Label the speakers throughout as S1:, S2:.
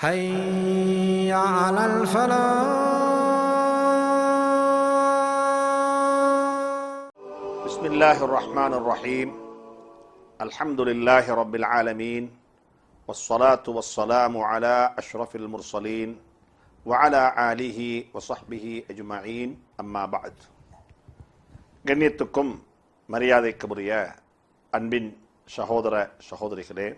S1: حي على الفلاح.
S2: بسم الله الرحمن الرحيم. الحمد لله رب العالمين والصلاة والسلام على أشرف المرسلين وعلى آله وصحبه أجمعين. أما بعد. கண்ணியத்துக்கும் மரியாதைக்குரிய அன்பின் சகோதர சகோதரிகளே,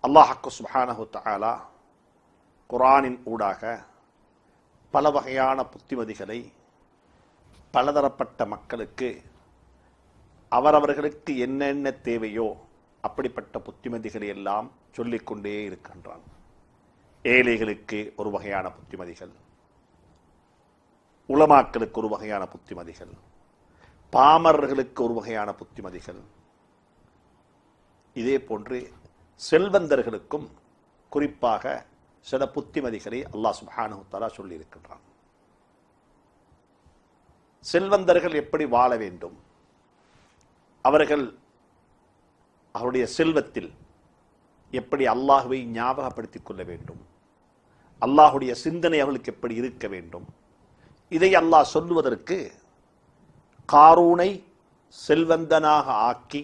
S2: அல்லாஹ் சுப்ஹானஹு தஆலா குர்ஆனின் ஊடாக பல வகையான புத்திமதிகளை பலதரப்பட்ட மக்களுக்கு அவரவர்களுக்கு என்னென்ன தேவையோ அப்படிப்பட்ட புத்திமதிகளை எல்லாம் சொல்லிக்கொண்டே இருக்கின்றான். ஏழைகளுக்கு ஒரு வகையான புத்திமதிகள், உலமாக்களுக்கு ஒரு வகையான புத்திமதிகள், பாமரர்களுக்கு ஒரு வகையான புத்திமதிகள், இதே போன்று செல்வந்தர்களுக்கும் குறிப்பாக சில புத்திமதிகளை அல்லாஹ் சுப்ஹானஹு தஆலா சொல்லி இருக்கின்றான். செல்வந்தர்கள் எப்படி வாழ வேண்டும், அவர்கள் அவருடைய செல்வத்தில் எப்படி அல்லாஹ்வை ஞாபகப்படுத்திக் கொள்ள வேண்டும், அல்லாஹுடைய சிந்தனை அவர்களுக்கு எப்படி இருக்க வேண்டும், இதை அல்லாஹ் சொல்லுவதற்கு காரூனை செல்வந்தனாக ஆக்கி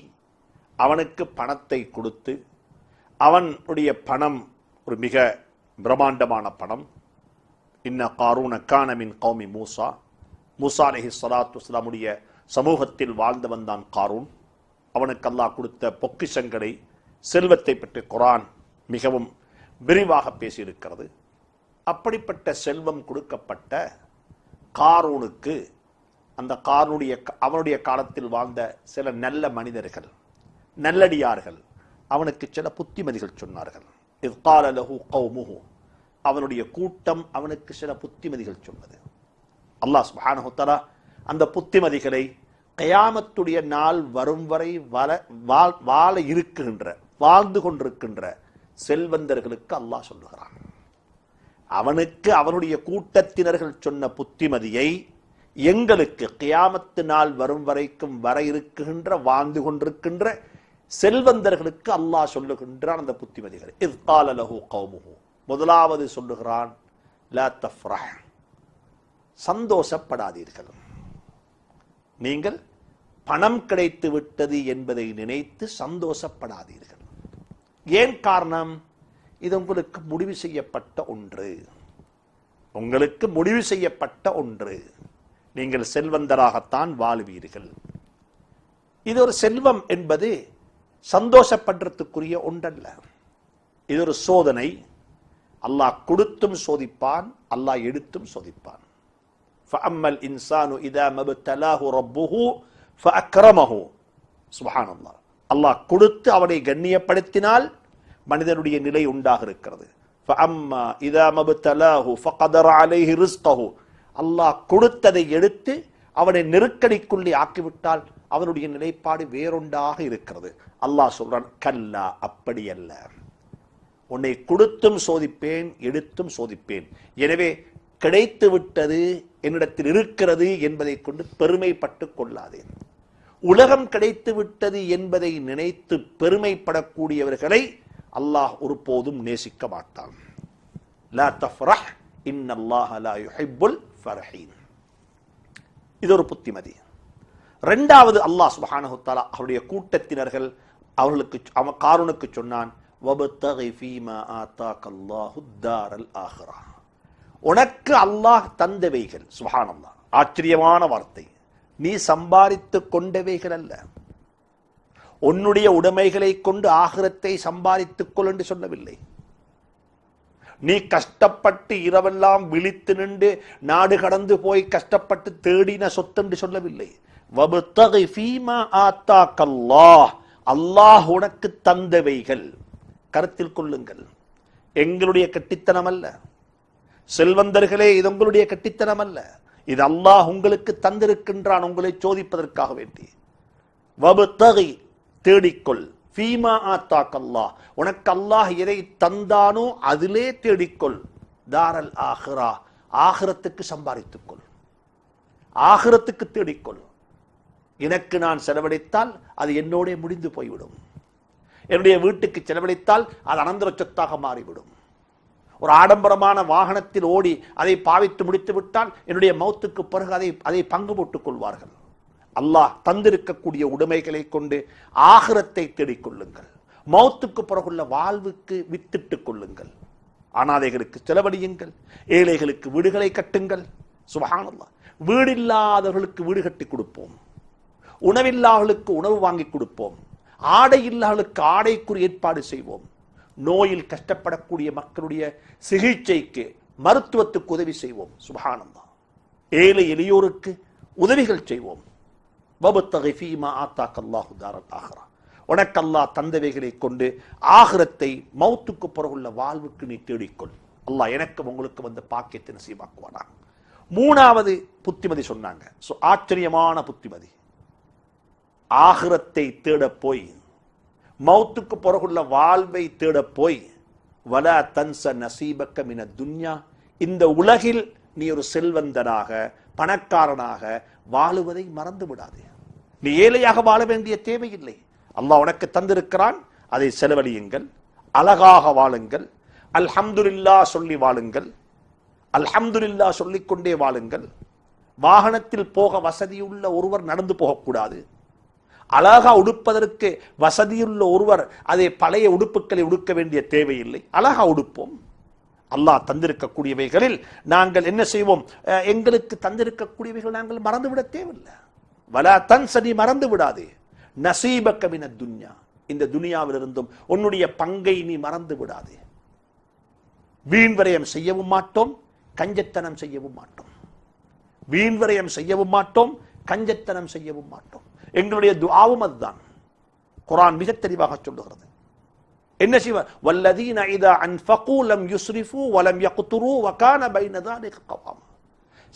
S2: அவனுக்கு பணத்தை கொடுத்து, அவனுடைய பணம் ஒரு மிக பிரம்மாண்டமான பணம். இன்ன காரூன கான மின் கௌமி மூசா, மூசா அலைஹிஸ்ஸலாத்து வஸ்ஸலாமுடைய சமூகத்தில் வாழ்ந்து வந்தான் காரூன். அவனுக்கு அல்லாஹ் கொடுத்த பொக்கிஷங்களை, செல்வத்தை பற்றி குர்ஆன் மிகவும் விரிவாக பேசியிருக்கிறது. அப்படிப்பட்ட செல்வம் கொடுக்கப்பட்ட காரூனுக்கு அந்த அவனுடைய காலத்தில் வாழ்ந்த சில நல்ல மனிதர்கள், நல்லடியார்கள் அவனுக்கு சில புத்திமதிகள் சொன்னார்கள். இத் கால லஹு கௌமுஹு, அவனுடைய கூட்டம் அவனுக்கு சில புத்திமதிகள் சொன்னது. அல்லாஹ் சுப்ஹானஹு தஆலா அந்த புத்திமதிகளை கியாமத்துடைய நாள் வரும் வரை வாழ இருக்கின்ற, வாழ்ந்து கொண்டிருக்கின்ற செல்வந்தர்களுக்கு அல்லாஹ் சொல்லுகிறான். அவனுக்கு அவனுடைய கூட்டத்தினர்கள் சொன்ன புத்திமதியை எங்களுக்கு கியாமத்து நாள் வரும் வரைக்கும் வர இருக்கின்ற, வாழ்ந்து கொண்டிருக்கின்ற செல்வந்தர்களுக்கு அல்லாஹ் சொல்லுகின்றான் அந்த புத்திமதிகள். இத் கால லஹு கௌமுஹு, முதலாவது சொல்லுகிறான், லா தஃப்ரஹ், சந்தோஷப்படாதீர்கள். நீங்கள் பணம் கிடைத்து விட்டது என்பதை நினைத்து சந்தோஷப்படாதீர்கள். ஏன் காரணம்? இது உங்களுக்கு முடிவு செய்யப்பட்ட ஒன்று, உங்களுக்கு முடிவு செய்யப்பட்ட ஒன்று. நீங்கள் செல்வந்தராகத்தான் வாழ்வீர்கள். இது ஒரு செல்வம் என்பது சந்தோஷப்படுறதுக்குரிய ஒன்றல்ல, இது ஒரு சோதனை. அல்லாஹ் கொடுத்தும் சோதிப்பான், அல்லாஹ் எடுத்தும் சோதிப்பான். ஃபஅம்மல் இன்சானு இதா மப்தலாஹு ரப்புஹு ஃபஅக்ரமஹு. சுப்ஹானல்லாஹ், அல்லாஹ் கொடுத்து அவனை கண்ணியப்படுத்தினால் மனிதனுடைய நிலை உண்டாக இருக்கிறது. ஃபஅம்மா இதா மப்தலாஹு ஃபகதர அலைஹி ரிஸ்கஹு, அல்லாஹ் கொடுத்ததை எடுத்து அவனை நெருக்கடிக்குள்ளே ஆக்கிவிட்டால் அவனுடைய நிலைப்பாடு வேறொன்றாக இருக்கிறது. அல்லாஹ் சொல்றான், கல்லா, அப்படி அல்ல, உன்னை கொடுத்தும் சோதிப்பேன், எடுத்தும் சோதிப்பேன். எனவே கிடைத்து விட்டது, என்னிடத்தில் இருக்கிறது என்பதை கொண்டு பெருமைப்பட்டுக் கொள்ளாதேன். உலகம் கிடைத்து விட்டது என்பதை நினைத்து பெருமைப்படக்கூடியவர்களை அல்லாஹ் ஒருபோதும் நேசிக்க மாட்டான். லா தஃப்ரஹ் இன்னல்லாஹ லா யுஹிப்புல் ஃபர்ஹீன். இது ஒரு புத்திமதி. இரண்டாவது, அல்லாஹ் சுப்ஹானஹு தஆலா அவருடைய கூட்டத்தினர்கள் அவர்களுக்கு காரூனுக்கு சொன்னான், வப்தகி ஃபீமா ஆதாகல்லாஹு தாரல் ஆகிரா, உனக்கு அல்லாஹ் தந்தவைகள். சுப்ஹானல்லாஹ், ஆச்சரியமான வார்த்தை. நீ சம்பாதித்துக் கொண்டவைகள் அல்ல, உன்னுடைய உடைமைகளை கொண்டு ஆகிரத்தை சம்பாதித்துக் கொள் என்று சொல்லவில்லை. நீ கஷ்டப்பட்டு இரவெல்லாம் விழித்து நின்று நாடு கடந்து போய் கஷ்டப்பட்டு தேடின சொத்து என்று சொல்லவில்லை. வப்தகி ஃபீமா ஆதாகல்லாஹ், அல்லாஹ் உனக்கு தந்தவைகள். கருத்தில் கொள்ளுங்கள், எங்களுடைய கட்டித்தனம் அல்ல. செல்வந்தர்களே, இது உங்களுடைய கட்டித்தனம் அல்ல, இது அல்லாஹ் உங்களுக்கு தந்திருக்கின்றான் உங்களை சோதிப்பதற்காக வேண்டி. வப்தகி, தேடிக்கொள், ஃபீமா ஆதாகல்லாஹ், உனக்கு அல்லாஹ் எதை தந்தானோ அதிலே தேடிக்கொள். தாரல் ஆகிரா, ஆகிரத்துக்கு சம்பாதித்துக்கொள், ஆகிரத்துக்கு தேடிக்கொள். எனக்கு நான் செலவழித்தால் அது என்னோட முடிந்து போய்விடும். என்னுடைய வீட்டுக்கு செலவழித்தால் அது அனந்தர சொத்தாக மாறிவிடும். ஒரு ஆடம்பரமான வாகனத்தில் ஓடி அதை பாவித்து முடித்து விட்டால் என்னுடைய மௌத்துக்கு பிறகு அதை பங்கு போட்டுக் கொள்வார்கள். அல்லாஹ் தந்திருக்கக்கூடிய உடைமைகளை கொண்டு ஆகிரத்தை தேடிக்கொள்ளுங்கள். மௌத்துக்கு பிறகுள்ள வாழ்வுக்கு வித்திட்டுக் கொள்ளுங்கள். அனாதைகளுக்கு செலவழியுங்கள். ஏழைகளுக்கு வீடுகளை கட்டுங்கள். சுப்ஹானல்லாஹ். வீடில்லாதவர்களுக்கு வீடு கட்டி கொடுப்போம். உணவில்லாதவர்களுக்கு உணவு வாங்கி கொடுப்போம். ஆடை இல்லாதவர்களுக்கு ஆடைக்குரிய ஏற்பாடு செய்வோம். நோயில் கஷ்டப்படக்கூடிய மக்களுடைய சிகிச்சைக்கு மருத்துவத்துக்கு உதவி செய்வோம். சுப்ஹானல்லாஹ். ஏழை எளியோருக்கு உதவிகள் செய்வோம். வபத்தகி ஃபீமா ஆத்தாக்கல்லாஹு தாரல் ஆஹிரா. உனக்கு அல்லாஹ் தந்தவைகளை கொண்டு ஆகிரத்தை மௌத்துக்கு பிறகுள்ள வாழ்வுக்கு நீ தேடிக்கொள். அல்லாஹ் எனக்கு உங்களுக்கு வந்த பாக்கியத்தை நசீபாக்குவானா. மூணாவது புத்திமதி சொன்னாங்க. ஆச்சரியமான புத்திமதி. ஆகிரத்தை தேட போய், மௌத்துக்கு பிறகுள்ள வாழ்வை தேட போய், வலா தன்ச நசீபக்க மின துன்யா, இந்த உலகில் நீ ஒரு செல்வந்தனாக பணக்காரனாக வாழுவதை மறந்து விடாதே. நீ ஏழையாக வாழ வேண்டிய தேவையில்லை. அல்லாஹ் உனக்கு தந்திருக்கிறான், அதை செலவழியுங்கள். அழகாக வாழுங்கள். அல்ஹம்துலில்லாஹ் சொல்லி வாழுங்கள். அல்ஹம்துலில்லாஹ் சொல்லிக்கொண்டே வாழுங்கள். வாகனத்தில் போக வசதியுள்ள ஒருவர் நடந்து போகக்கூடாது. அழகா உடுப்பதற்கு வசதியுள்ள ஒருவர் அதை பழைய உடுப்புகளை உடுக்க வேண்டிய தேவையில்லை. அழகா உடுப்போம். அல்லாஹ் தந்திருக்கக்கூடியவைகளில் நாங்கள் என்ன செய்வோம்? எங்களுக்கு தந்திருக்கக்கூடியவைகள் நாங்கள் மறந்துவிட தேவையில்லை. வலா தன்சனி, மறந்து விடாதே. நசீபக்க மின துன்யா, இந்த துனியாவிலிருந்தும் உன்னுடைய பங்கை நீ மறந்து விடாதே. வீண் விரயம் செய்யவும் மாட்டோம், கஞ்சத்தனம் செய்யவும் மாட்டோம். வீண் விரயம் செய்யவும் மாட்டோம், கஞ்சத்தனம் செய்யவும் மாட்டோம். எங்களுடைய துஆவும் அதுதான். குர்ஆன் மிக தெளிவாக சொல்லுகிறது. என்ன செய்வார்? வல்லதீன இதா அன்ஃபகு லம் யுஸ்ரிஃபு வலம் யக்துரு வகான பைன ذلك கவாமா.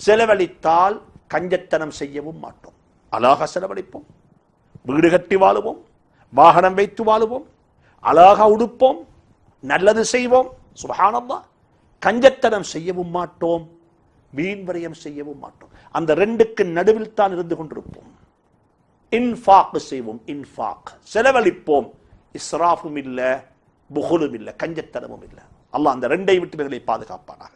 S2: செலவழித்தால் கஞ்சத்தனம் செய்யவும் மாட்டோம். அழகாக செலவழிப்போம். வீடு கட்டி வாழுவோம். வாகனம் வைத்து வாழுவோம். அழகாக உடுப்போம். நல்லது செய்வோம். சுப்ஹானல்லாஹ். கஞ்சத்தனம் செய்யவும் மாட்டோம், வீண் விரயம் செய்யவும் மாட்டோம். அந்த ரெண்டுக்கு நடுவில் தான் இருந்து கொண்டிருப்போம். இன்ஃபாக் செய்வோம். இன்ஃபாக் செலவழிப்போம். இஸ்ராஃபும் இல்ல, புகுலும் இல்ல, கஞ்சத்தனமும் இல்ல. அல்லாஹ் அந்த ரெண்டை விட்டு பாதுகாப்பானாக.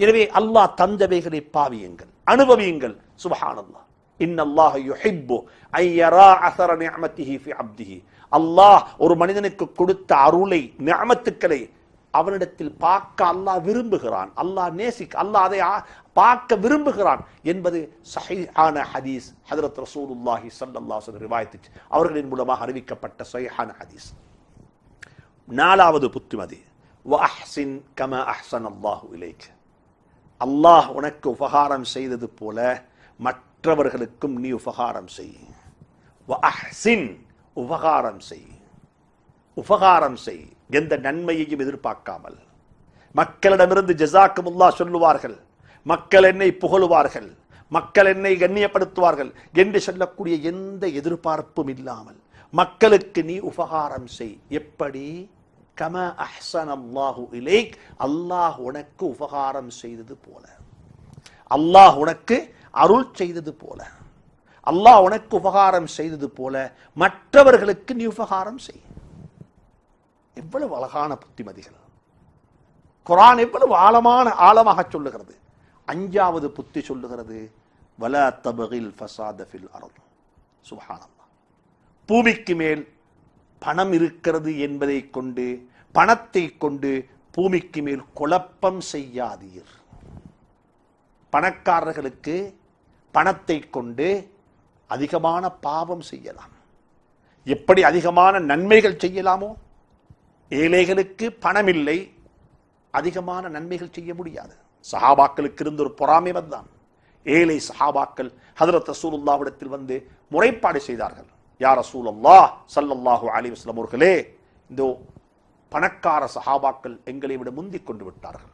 S2: எனவே அல்லாஹ் தந்தவைகளை பாவியுங்கள், அனுபவியுங்கள். சுப்ஹானல்லாஹ். இன்னல்லாஹ யுஹிப்பு அன் யரா அஸர நிஅமத்திஹி ஃபி அப்திஹி. அல்லாஹ் ஒரு மனிதனுக்கு கொடுத்த அருளை, நிஅமத்துக்களை அவனிடத்தில் பார்க்க அல்லாஹ் விரும்புகிறான். அல்லாஹ் அல்லாஹ் அதை பார்க்க விரும்புகிறான் என்பது சஹீஹான ஹதீஸ். ஹஜ்ரத் ரசூலுல்லாஹி ஸல்லல்லாஹு அலைஹி வஸல்லம் ரிவாயத் அவர்களின் மூலமாக அறிவிக்கப்பட்ட சஹீஹான ஹதீஸ். நாலாவது புத்திமதி, வஅஹ்சின் கமா அஹ்ஸனல்லாஹு இலைக். அல்லாஹ் உனக்கு உபகாரம் செய்தது போல மற்றவர்களுக்கும் நீ உபகாரம் செய். வஅஹ்சின், உபகாரம் செய். உபகாரம் செய், எந்த நன்மையையும் எதிர்பார்க்காமல். மக்களிடமிருந்து ஜஸாக்குமுல்லாஹ் சொல்லுவார்கள், மக்கள் என்னை புகழுவார்கள், மக்கள் என்னை கண்ணியப்படுத்துவார்கள் என்று சொல்லக்கூடிய எந்த எதிர்பார்ப்பும் இல்லாமல் மக்களுக்கு நீ உபகாரம் செய். எப்படி? கமா அஹ்ஸனல்லாஹு இலைக், அல்லாஹ் உனக்கு உபகாரம் செய்தது போல, அல்லாஹ் உனக்கு அருள் செய்தது போல, அல்லாஹ் உனக்கு உபகாரம் செய்தது போல மற்றவர்களுக்கு நீ உபகாரம் செய். எவ்வளவு அழகான புத்திமதிகள்! குர்ஆன் எவ்வளவு ஆழமாக சொல்லுகிறது. அஞ்சாவது புத்தி சொல்லுகிறது, வலா தபகில் ஃபஸாத ஃபில் அர்த். சுப்ஹானல்லாஹ். பூமிக்கு மேல் பணம் இருக்கிறது என்பதை கொண்டு, பணத்தை கொண்டு பூமிக்கு மேல் குழப்பம் செய்யாதீர். பணக்காரர்களுக்கு பணத்தை கொண்டு அதிகமான பாவம் செய்யலாம். எப்படி அதிகமான நன்மைகள் செய்யலாமோ, ஏழைகளுக்கு பணம் இல்லை, அதிகமான நன்மைகள் செய்ய முடியாது. சஹாபாக்களுக்கு இருந்த ஒரு பொறாமை தான். ஏழை சஹாபாக்கள் ஹஜ்ரத் ரசூலுல்லாஹ்விடத்தில் வந்து முறைப்பாடு செய்தார்கள். யா ரசூலல்லாஹ் ஸல்லல்லாஹு அலைஹி வஸல்லம் அவர்களே, இந்த பணக்கார சஹாபாக்கள் எங்களை விட முந்திக் கொண்டு விட்டார்கள்.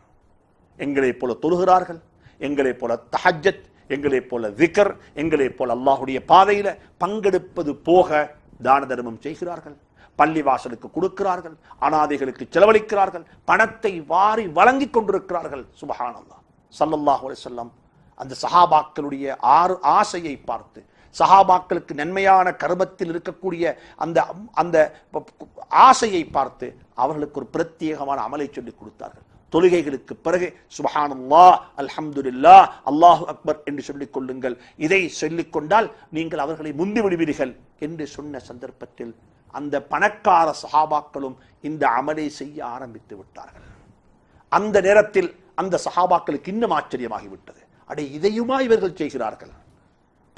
S2: எங்களைப் போல தொழுகிறார்கள், எங்களைப் போல தஹஜ்ஜத், எங்களைப் போல திக்ர், எங்களைப் போல அல்லாஹ்வுடைய பாதையில பங்கெடுப்பது போக தான தர்மம் செய்கிறார்கள், பள்ளிவாசலுக்கு கொடுக்கிறார்கள், அனாதைகளுக்கு செலவழிக்கிறார்கள், பணத்தை வாரி வழங்கிக் கொண்டிருக்கிறார்கள். சுப்ஹானல்லாஹ். ஸல்லல்லாஹு அலைஹி வஸல்லம் அந்த சஹாபாக்களுடைய ஆசையை பார்த்து, சஹாபாக்களுக்கு நன்மையான கர்மத்தில் இருக்கக்கூடிய அந்த அந்த ஆசையை பார்த்து அவர்களுக்கு ஒரு பிரத்யேகமான அமலை சொல்லிக் கொடுத்தார்கள். தொழுகைகளுக்கு பிறகு சுப்ஹானல்லாஹ், அல்ஹம்துலில்லாஹ், அல்லாஹு அக்பர் என்று சொல்லிக் கொள்ளுங்கள். இதை சொல்லிக் கொண்டால் நீங்கள் அவர்களை முந்தி விடுவீர்கள் என்று சொன்ன சந்தர்ப்பத்தில் அந்த பணக்கார சஹாபாக்களும் இந்த அமலை செய்ய ஆரம்பித்து விட்டார்கள். அந்த நேரத்தில் அந்த சஹாபாக்களுக்கு இன்னும் ஆச்சரியமாகிவிட்டது. அடே, இதையுமா இவர்கள் செய்கிறார்கள்?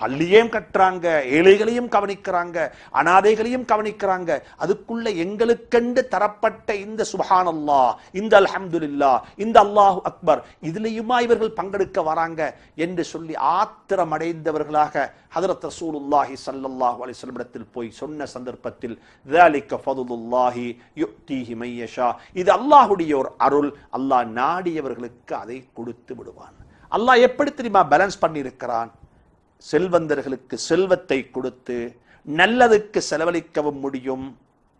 S2: பள்ளியையும் கட்டுறாங்க, ஏழைகளையும் கவனிக்கிறாங்க, அனாதைகளையும் கவனிக்கிறாங்க, அதுக்குள்ள எங்களுக்கென்று தரப்பட்ட இந்த சுப்ஹானல்லாஹ், இந்த அல்ஹம்துலில்லாஹ், இந்த அல்லாஹு அக்பர், இதுலயுமா இவர்கள் பங்கெடுக்க வராங்க என்று சொல்லி ஆத்திரமடைந்தவர்களாக ஹதரத் ரசூலுல்லாஹி ஸல்லல்லாஹு அலைஹி வஸல்லம் இடத்தில் போய் சொன்ன சந்தர்ப்பத்தில் ذَلِكَ فَضْلُ اللَّهِ يُؤْتِيهِ مَن يَشَاءُ, இது அல்லாஹ்வுடைய ஒரு அருள், அல்லாஹ் நாடியவர்களுக்கு அதை கொடுத்து விடுவான். அல்லாஹ் எப்படி தெரியுமா பேலன்ஸ் பண்ணி இருக்கிறான்? செல்வந்தர்களுக்கு செல்வத்தை கொடுத்து நல்லதுக்கு செலவழிக்கவும் முடியும்,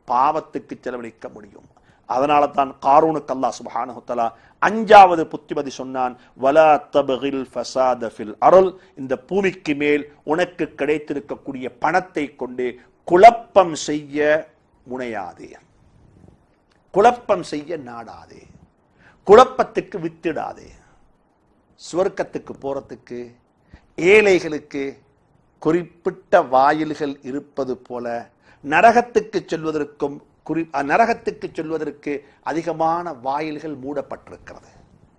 S2: பாவத்துக்கு செலவழிக்க முடியும். அதனால தான் காரூனுக்கு அல்லாஹ் சுப்ஹானஹு வ தஆலா 5வது புத்திமதி சொன்னான், வலா தப்கில் ஃபஸாத ஃபில் அர்ள், இந்த பூமிக்கு மேல் உனக்கு கிடைத்திருக்கக்கூடிய பணத்தை கொண்டு குழப்பம் செய்ய முனையாதே, குழப்பம் செய்ய நாடாதே, குழப்பத்துக்கு வித்திடாதே. சுவர்க்கத்துக்கு போறதுக்கு ஏழைகளுக்கு குறிப்பிட்ட வாயில்கள் இருப்பது போல நரகத்துக்கு செல்வதற்கு அதிகமான வாயில்கள் மூடப்பட்டிருக்கிறது.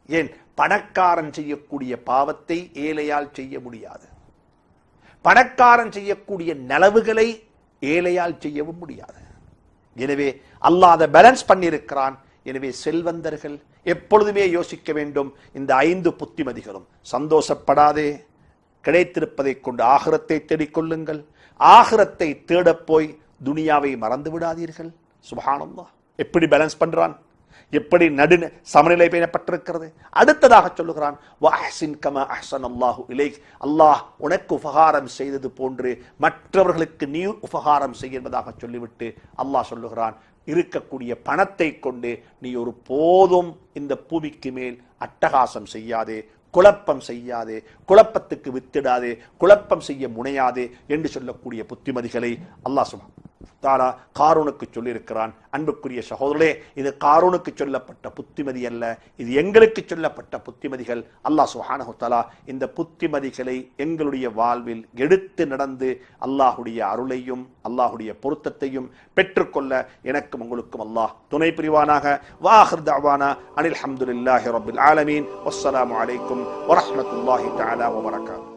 S2: ஏன்? பணக்காரன் செய்யக்கூடிய பாவத்தை ஏழையால் செய்ய முடியாது, பணக்காரன் செய்யக்கூடிய நலவுகளை ஏழையால் செய்யவும் முடியாது. எனவே அல்லாஹ் அதை பேலன்ஸ் பண்ணியிருக்கிறான். எனவே செல்வந்தர்கள் எப்பொழுதுமே யோசிக்க வேண்டும், இந்த 5 புத்திமதிகளும். சந்தோஷப்படாதே, கிடைத்திருப்பதை கொண்டு ஆகிரத்தை தேடிக்கொள்ளுங்கள், ஆகிரத்தை தேடப் போய் துனியாவை மறந்து விடாதீர்கள். சுப்ஹானல்லாஹ், எப்படி பேலன்ஸ் பண்றான், எப்படி சமநிலை பேணப்பட்டிருக்கிறது. அடுத்ததாக சொல்லுகிறான், வஅஹ்சின் கமா அஹ்ஸனல்லாஹு இலைக், அல்லாஹ் உனக்கு உபகாரம் செய்தது போன்று மற்றவர்களுக்கு நீ உபகாரம் செய்ய என்பதாக சொல்லிவிட்டு அல்லாஹ் சொல்லுகிறான், இருக்கக்கூடிய பணத்தை கொண்டு நீ ஒரு போதும் இந்த பூமிக்கு மேல் அட்டகாசம் செய்யாதே, குழப்பம் செய்யாதே, குழப்பத்துக்கு வித்திடாதே, குழப்பம் செய்ய முனையாதே என்று சொல்லக்கூடிய புத்திமதிகளை அல்லாஹ் சுப்ஹானஹு தஆலா காரூனுக்கு சொல்லியிருக்கிறான். அன்புக்குரிய சகோதரர்களே, இது காரூனுக்கு சொல்லப்பட்ட புத்திமதி அல்ல, இது எங்களுக்கு சொல்லப்பட்ட புத்திமதிகள். அல்லாஹ் சுப்ஹானஹு தஆலா இந்த புத்திமதிகளை எங்களுடைய வாழ்வில் எடுத்து நடந்து அல்லாஹுடைய அருளையும் அல்லாஹுடைய பொருத்தத்தையும் பெற்றுக்கொள்ள எனக்கும் உங்களுக்கும் அல்லாஹ் துணை புரிவானாக. வாஹிர் தஅவானா அனில் ஹம்துலில்லாஹி ரப்பில் ஆலமீன். வஸ்ஸலாமு அலைக்கும் வரஹ்மத்துல்லாஹி தஆலா வபரகாத்துஹு.